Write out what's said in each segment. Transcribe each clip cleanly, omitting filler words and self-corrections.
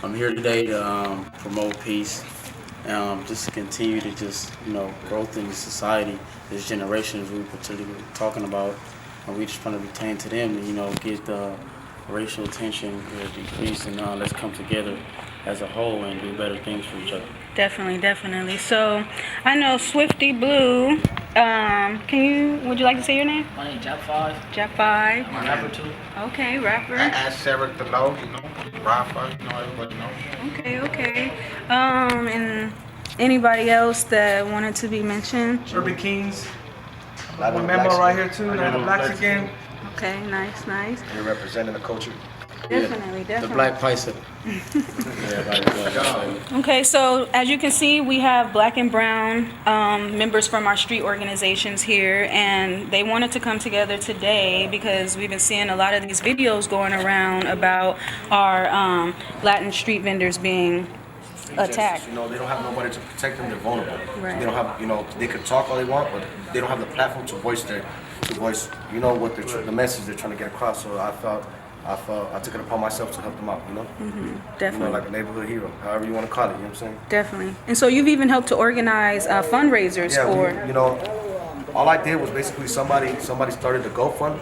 I'm here today to promote peace, just to continue to growth in the society. This generation is we particularly talking about, and we just want to retain to them and get the racial tension decreased, and let's come together as a whole and do better things for each other. Definitely, definitely. So, I know Swifty Blue. Would you like to say your name? My name is Jack 5. Jack 5. I'm a rapper too. Okay, rapper. Ask Sarah the low, rapper, everybody knows. Okay. And anybody else that wanted to be mentioned? Urban Kings. One memo right here too. The blacks again. Okay, nice. You're representing the culture. Definitely. The Black Paisa. Okay, so as you can see, we have black and brown members from our street organizations here, and they wanted to come together today because we've been seeing a lot of these videos going around about our Latin street vendors being attacked. They don't have nobody to protect them. They're vulnerable. Right. They don't have, they can talk all they want, but they don't have the platform to voice what the message they're trying to get across. So I took it upon myself to help them out. Definitely. Like a neighborhood hero, however you want to call it. You know what I'm saying? Definitely. And so you've even helped to organize fundraisers for. All I did was basically somebody started the GoFund.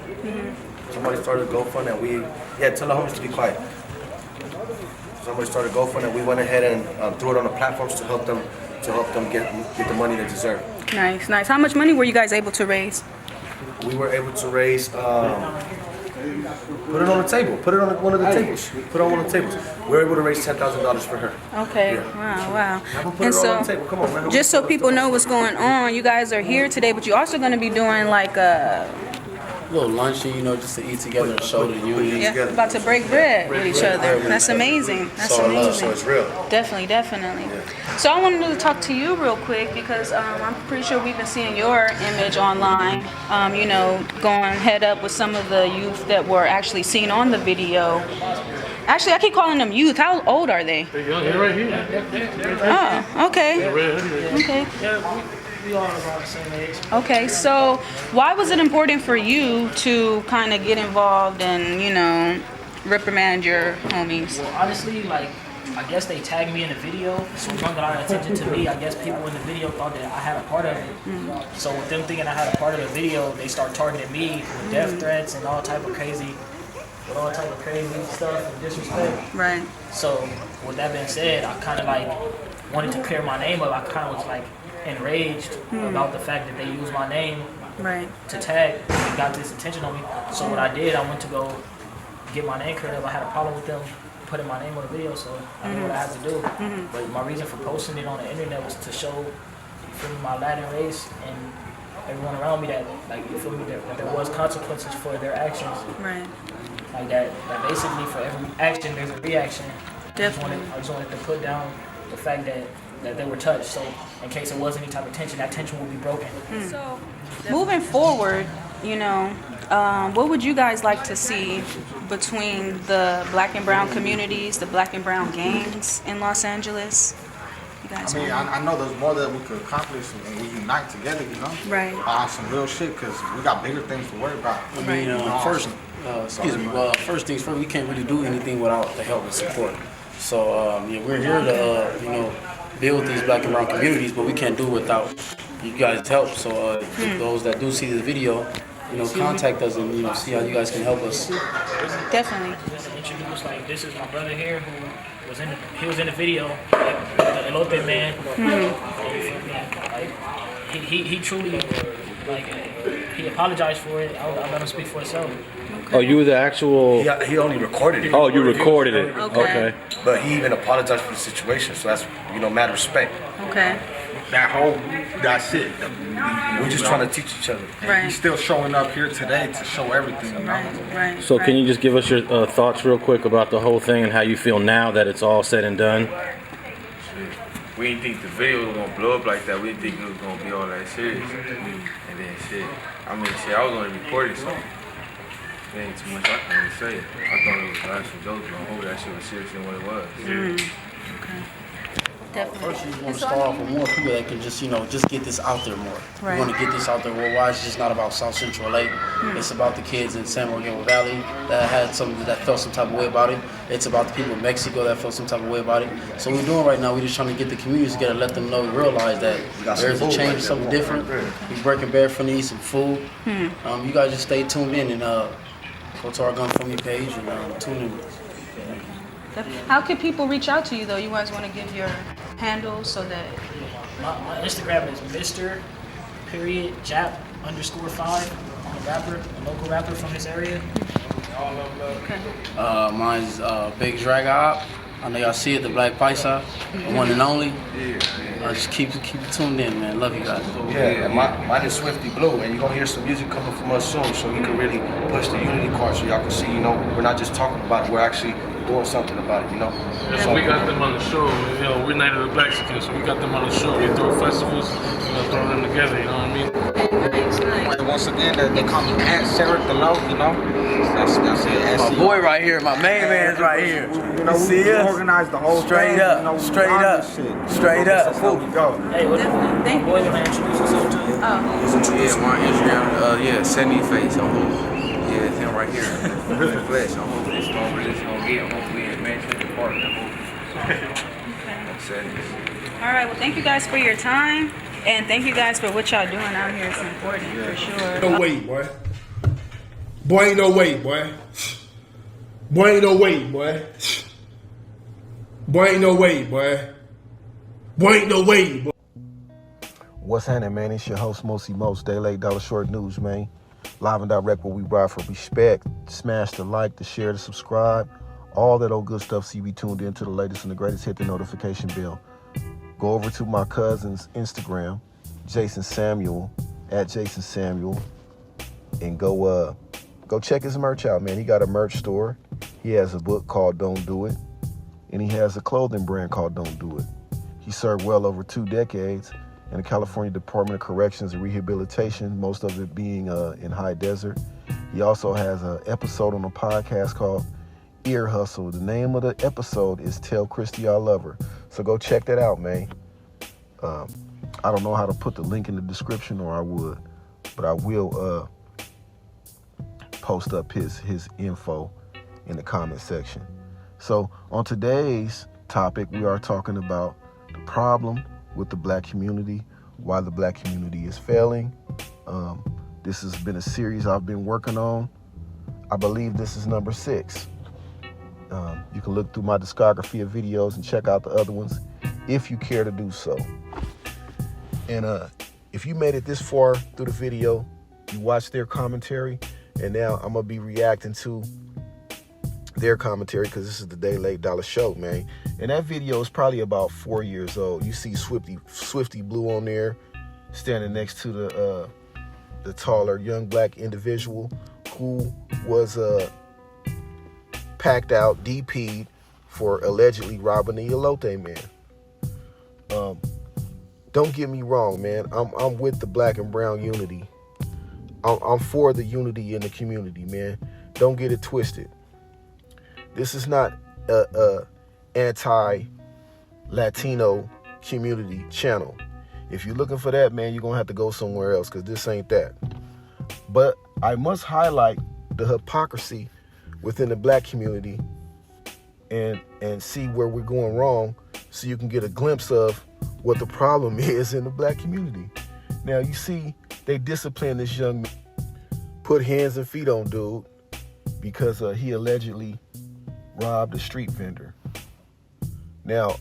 Somebody started a GoFund, and tell the homies to be quiet. Somebody started GoFund, and we went ahead and threw it on the platforms to help them get the money they deserve. Nice. How much money were you guys able to raise? We were able to raise. Put it on the table. Put it on one of the tables. Put it on one of the tables. We were able to raise $10,000 for her. Okay. Yeah. Wow. Put it all on the table. Come on, man. Just so people know what's going on, you guys are here today, but you're also going to be doing like a little luncheon, just to eat together and show the unity. yeah, about to break bread with each other. That's amazing. That's amazing. So it's real. Definitely. Yeah. So I wanted to talk to you real quick because I'm pretty sure we've been seeing your image online, going head up with some of the youth that were actually seen on the video. Actually, I keep calling them youth. How old are they? They're right here. Oh, okay. Okay. We all around the same age. Okay, so why was it important for you to kind of get involved and, reprimand your homies? Well, honestly, I guess they tagged me in the video, so it brought a lot of attention to me. I guess people in the video thought that I had a part of it. So with them thinking I had a part of the video, they start targeting me with death threats and all type of crazy stuff and disrespect. Right. So with that being said, I kind of wanted to clear my name up. I kind of was enraged about the fact that they used my name to tag and got this attention on me. So what I did, I went to go get my name cleared up. I had a problem with them putting my name on the video, so I knew what I had to do. But my reason for posting it on the internet was to show my Latin race and everyone around me that that there was consequences for their actions. Right. That basically for every action there's a reaction. Definitely. I just wanted to put down the fact that they were touched, so in case there was any type of tension, that tension would be broken. So, moving forward, what would you guys like to see between the black and brown communities, the black and brown gangs in Los Angeles? You guys I know there's more that we could accomplish and we unite together, Right. On some real shit, because we got bigger things to worry about. First things first, we can't really do anything without the help and support. So we're here to build these black and brown communities, but we can't do it without you guys' help. So those that do see the video, contact us and see how you guys can help us. Definitely. Just to introduce, this is my brother here who was in the video, the elote man. He truly he apologized for it. I'll let him speak for himself. Oh, you were the actual. He only recorded it. Oh, you recorded it. Okay. But he even apologized for the situation, so that's mad respect. Okay. That's it. We're just trying to teach each other. Right. He's still showing up here today to show everything. Right. So, can you just give us your thoughts real quick about the whole thing and how you feel now that it's all said and done? We didn't think the video was gonna blow up like that. We didn't think it was gonna be all that serious. And then I was only recording, so there ain't too much I can really say. I thought it was actual jokes, but I hope that shit was serious than what it was. Okay. Definitely. First, you want And to so, start off with more people that can just, just get this out there more. Right. We want to get this out there worldwide. It's just not about South Central LA. It's about the kids in San Joaquin Valley that felt some type of way about it. It's about the people in Mexico that felt some type of way about it. So what we're doing right now, we're just trying to get the communities together, let them know, realize that there's a change, something different. We're breaking bread for need, some food. You guys just stay tuned in and go to our GoFundMe page and tune in with us. how can people reach out to you, though? You guys want to give your handles so that... My Instagram is Mr. Jap _5. I'm a rapper, a local rapper from this area. Mine's Big Drag Op. I know y'all see it, the Black Paisa, the one and only. Just keep it tuned in, man. Love you guys. Yeah, and mine is Swifty Blue, and you're gonna hear some music coming from us soon, so we can really push the unity card, so y'all can see, we're not just talking about it, we're actually doing something about it, Yeah, so we got them on the show. We're Night of the Mexicans, so we got them on the show. We throw festivals, throw them together. You know what I mean? And once again, they call me Sarah Delow, That's it. My boy right here, my main man's right here. We see us? organized the whole Straight thing. up, straight up, straight up. That's how we go. Hey, what Thank boy, can I introduce yourself to you? Oh, Yeah, my Instagram, Sunny Face. Yeah, it's him right here. The flesh. I hope it's gonna get. Hopefully, it matches the part. all right. Well, thank you guys for your time. And thank you guys for what y'all doing out here. It's important, for sure. No way, boy. Boy, ain't no way, boy. Boy, ain't no way, boy. Boy, ain't no way, boy. Boy, ain't no way, boy. What's happening, man? It's your host, Mosey Most, Daily Dollar Short News, man. Live and direct where we ride for respect. Smash the like, the share, the subscribe. All that old good stuff so you be tuned in to the latest and the greatest. Hit the notification bell. Go over to my cousin's Instagram, Jason Samuel, @JasonSamuel, and go check his merch out, man. He got a merch store. He has a book called Don't Do It, and he has a clothing brand called Don't Do It. He served well over 2 decades in the California Department of Corrections and Rehabilitation, most of it being in High Desert. He also has an episode on a podcast called Ear Hustle. The name of the episode is Tell Christy I Love Her. So go check that out, man. I don't know how to put the link in the description, or I would, but I will post up his info in the comment section. So on today's topic, we are talking about the problem with the black community, why the black community is failing. This has been a series I've been working on. I believe this is number 6. You can look through my discography of videos and check out the other ones if you care to do so. And if you made it this far through the video, you watched their commentary, and now I'm gonna be reacting to their commentary because this is the Day Late Dollar Show, man. And that video is probably about 4 years old. You see Swifty Blue on there, standing next to the taller young black individual who was packed out, DP'd for allegedly robbing the Elote man. Don't get me wrong, man. I'm with the black and brown unity. I'm for the unity in the community, man. Don't get it twisted. This is not a anti-Latino community channel. If you're looking for that, man, you're gonna have to go somewhere else, because this ain't that. But I must highlight the hypocrisy within the black community and see where we're going wrong, so you can get a glimpse of what the problem is in the black community. Now, you see, they discipline this young man, put hands and feet on dude because he allegedly robbed a street vendor. Now,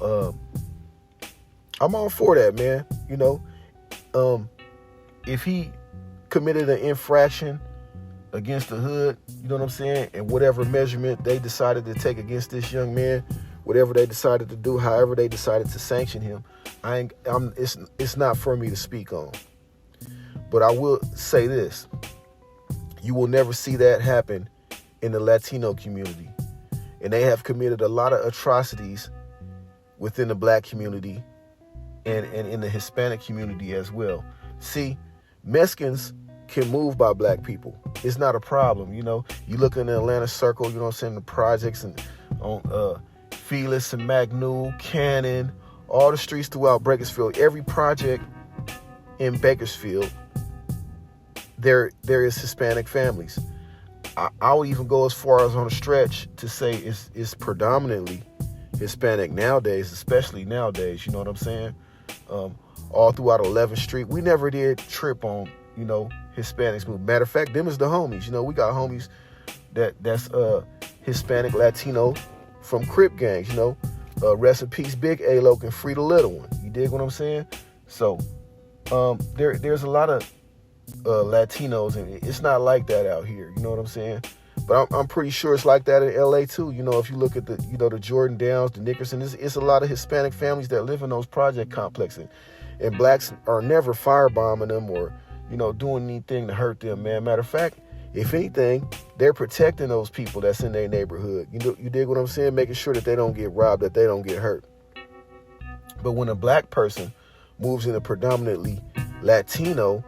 I'm all for that, man. If he committed an infraction against the hood, you know what I'm saying, and whatever measurement they decided to take against this young man, whatever they decided to do, however they decided to sanction him, it's not for me to speak on. But I will say this: you will never see that happen in the Latino community, and they have committed a lot of atrocities within the black community and in the Hispanic community as well. See, Mexicans can move by black people. It's not a problem, You look in the Atlanta circle, you know what I'm saying, the projects and on Felix and Magnoul, Cannon, all the streets throughout Bakersfield, every project in Bakersfield, there is Hispanic families. I would even go as far as on a stretch to say it's predominantly Hispanic nowadays, especially nowadays, you know what I'm saying? All throughout 11th Street. We never did trip on, Hispanics move. Matter of fact, them is the homies. We got homies that's Hispanic, Latino from Crip gangs, rest in peace, Big A-Loke and Free the Little One. You dig what I'm saying? So, there's a lot of Latinos, and it's not like that out here. You know what I'm saying? But I'm pretty sure it's like that in LA too. If you look at the Jordan Downs, the Nickerson, it's a lot of Hispanic families that live in those project complexes, and blacks are never firebombing them or doing anything to hurt them. Man, matter of fact, if anything, they're protecting those people that's in their neighborhood. You dig what I'm saying? Making sure that they don't get robbed, that they don't get hurt. But when a black person moves in a predominantly Latino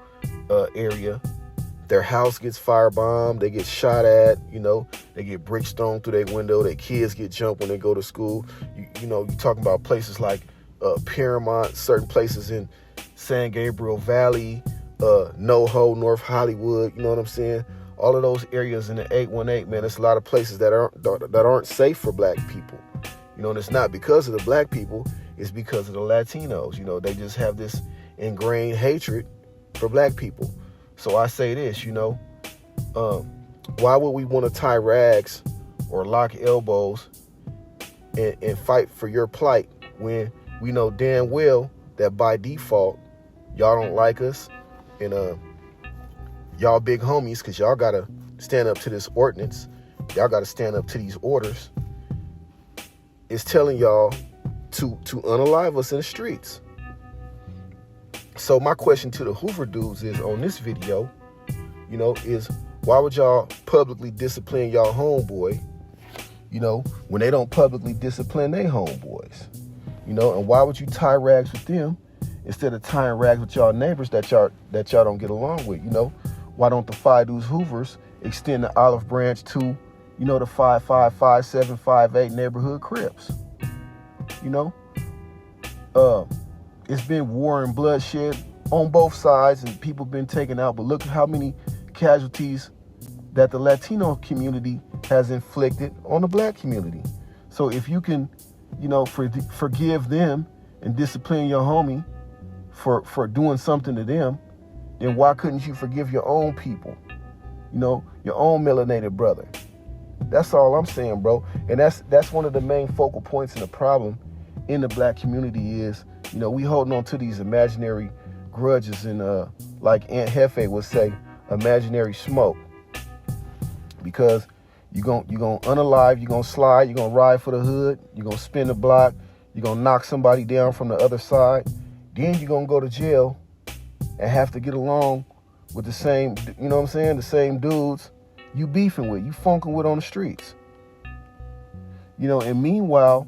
area, their house gets firebombed, they get shot at, they get bricks thrown through their window, their kids get jumped when they go to school. You talking about places like Paramount, certain places in San Gabriel Valley, NoHo, North Hollywood, you know what I'm saying? All of those areas in the 818, man, there's a lot of places that aren't safe for black people. And it's not because of the black people, it's because of the Latinos. They just have this ingrained hatred for black people. So I say this, why would we want to tie rags or lock elbows and fight for your plight when we know damn well that by default, y'all don't like us and y'all big homies, because y'all got to stand up to this ordinance. Y'all got to stand up to these orders. It's telling y'all to unalive us in the streets. So my question to the Hoover dudes is on this video, is why would y'all publicly discipline y'all homeboy, when they don't publicly discipline their homeboys, and why would you tie rags with them instead of tying rags with y'all neighbors that y'all don't get along with, Why don't the 5 dudes Hoovers extend the olive branch to, the 5, 5, 5, 7, 5, 8 neighborhood Crips, It's been war and bloodshed on both sides and people been taken out. But look at how many casualties that the Latino community has inflicted on the black community. So if you can, forgive them and discipline your homie for doing something to them, then why couldn't you forgive your own people? Your own melanated brother. That's all I'm saying, bro. And that's one of the main focal points in the problem in the black community is, we holding on to these imaginary grudges and like Aunt Hefe would say, imaginary smoke. Because you're gonna unalive, you're gonna slide, you're gonna ride for the hood, you're gonna spin the block, you're gonna knock somebody down from the other side, then you're gonna go to jail and have to get along with the same, the same dudes you beefing with, you funking with on the streets. And meanwhile,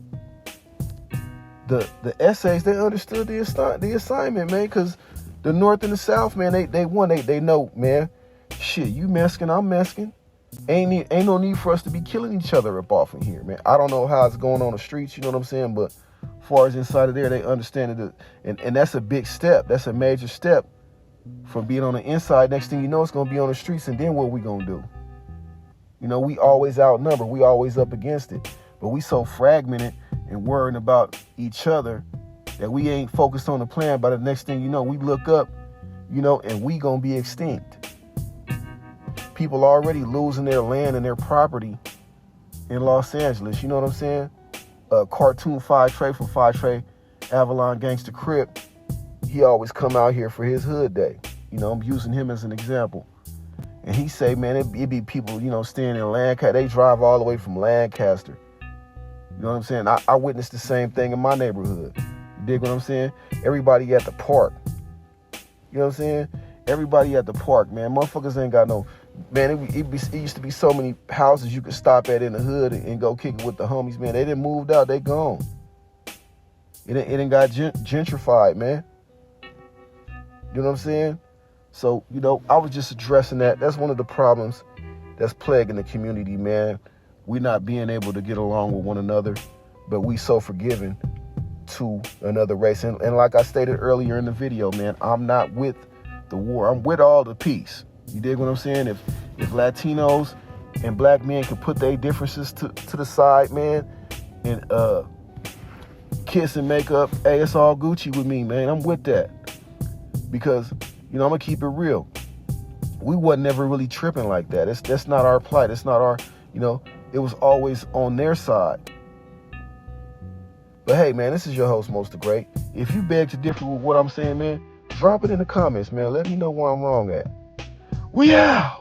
the essays, they understood the assignment, man, because the North and the South, man, they won. They know, man, shit, you Mexican, I'm Mexican. Ain't no need for us to be killing each other up off in here, man. I don't know how it's going on the streets, you know what I'm saying? But as far as inside of there, they understand it. And that's a big step. That's a major step from being on the inside. Next thing you know, it's going to be on the streets. And then what we going to do? We always outnumbered. We always up against it. But we so fragmented and worrying about each other that we ain't focused on the plan. By the next thing you know, we look up, and we going to be extinct. People already losing their land and their property in Los Angeles. You know what I'm saying? Cartoon 5 Trey from 5 Trey, Avalon Gangster Crip. He always come out here for his hood day. I'm using him as an example. And he say, man, it be people, staying in Lancaster. They drive all the way from Lancaster. You know what I'm saying? I witnessed the same thing in my neighborhood. You dig what I'm saying? Everybody at the park. You know what I'm saying? Everybody at the park, man. Motherfuckers ain't got no... Man, it used to be so many houses you could stop at in the hood and go kick it with the homies, man. They didn't moved out. They gone. It ain't got gentrified, man. You know what I'm saying? So, I was just addressing that. That's one of the problems that's plaguing the community, man. We not being able to get along with one another, but we so forgiving to another race. And like I stated earlier in the video, man, I'm not with the war. I'm with all the peace. You dig what I'm saying? If Latinos and black men can put their differences to the side, man, and kiss and make up, hey, it's all Gucci with me, man. I'm with that. Because, I'm going to keep it real. We wasn't never really tripping like that. That's not our plight. It's not our, it was always on their side. But hey, man, this is your host, Mosethegreat. If you beg to differ with what I'm saying, man, drop it in the comments, man. Let me know where I'm wrong at. We out.